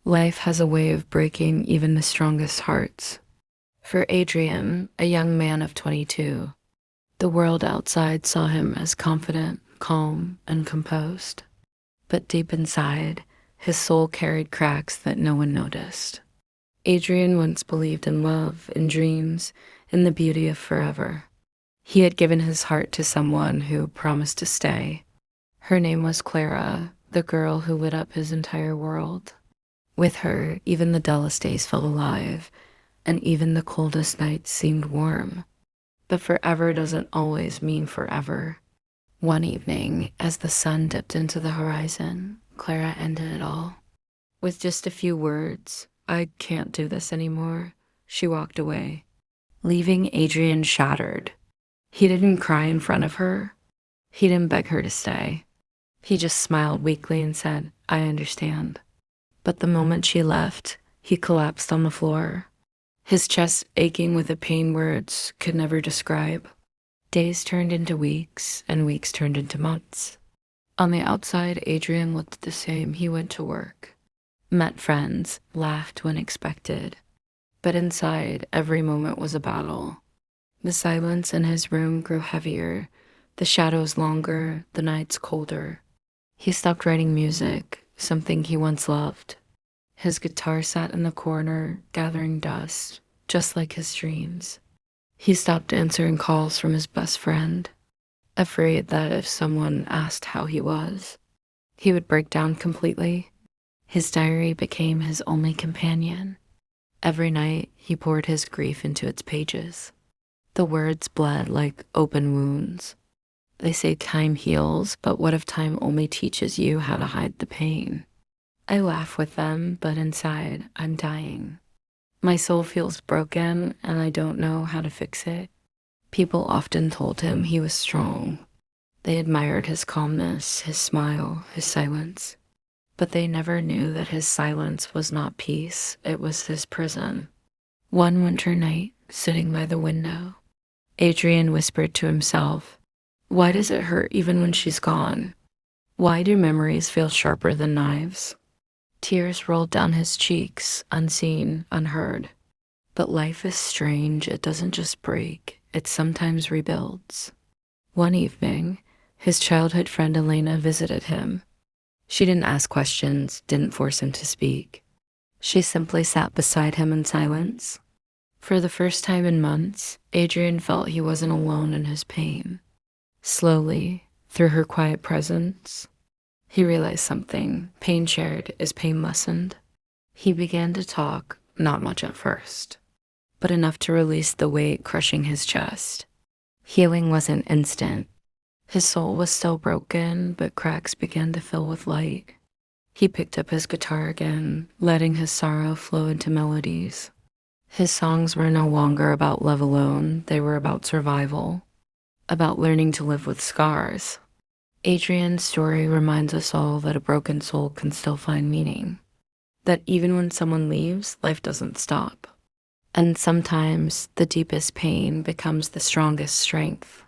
Life has a way of breaking even the strongest hearts. For Adrian, a young man of 22, the world outside saw him as confident, calm, and composed. But deep inside, his soul carried cracks that no one noticed. Adrian once believed in love, in dreams, in the beauty of forever. He had given his heart to someone who promised to stay. Her name was Clara, the girl who lit up his entire world. With her, even the dullest days felt alive, and even the coldest nights seemed warm. But forever doesn't always mean forever. One evening, as the sun dipped into the horizon, Clara ended it all. With just a few words, "I can't do this anymore," she walked away, leaving Adrian shattered. He didn't cry in front of her. He didn't beg her to stay. He just smiled weakly and said, "I understand." But the moment she left, he collapsed on the floor, his chest aching with a pain words could never describe. Days turned into weeks, and weeks turned into months. On the outside, Adrian looked the same. He went to work, met friends, laughed when expected. But inside, every moment was a battle. The silence in his room grew heavier, the shadows longer, the nights colder. He stopped writing music, something he once loved. His guitar sat in the corner, gathering dust, just like his dreams. He stopped answering calls from his best friend, afraid that if someone asked how he was, he would break down completely. His diary became his only companion. Every night, he poured his grief into its pages. The words bled like open wounds. They say time heals, but what if time only teaches you how to hide the pain? I laugh with them, but inside, I'm dying. My soul feels broken, and I don't know how to fix it. People often told him he was strong. They admired his calmness, his smile, his silence. But they never knew that his silence was not peace, it was his prison. One winter night, sitting by the window, Adrian whispered to himself, "Why does it hurt even when she's gone? Why do memories feel sharper than knives?" Tears rolled down his cheeks, unseen, unheard. But life is strange. It doesn't just break, it sometimes rebuilds. One evening, his childhood friend Elena visited him. She didn't ask questions, didn't force him to speak. She simply sat beside him in silence. For the first time in months, Adrian felt he wasn't alone in his pain. Slowly, through her quiet presence, he realized something. Pain shared is pain lessened. He began to talk, not much at first, but enough to release the weight crushing his chest. Healing wasn't instant. His soul was still broken, but cracks began to fill with light. He picked up his guitar again, letting his sorrow flow into melodies. His songs were no longer about love alone, they were about survival, about learning to live with scars. Adrian's story reminds us all that a broken soul can still find meaning, that even when someone leaves, life doesn't stop. And sometimes the deepest pain becomes the strongest strength.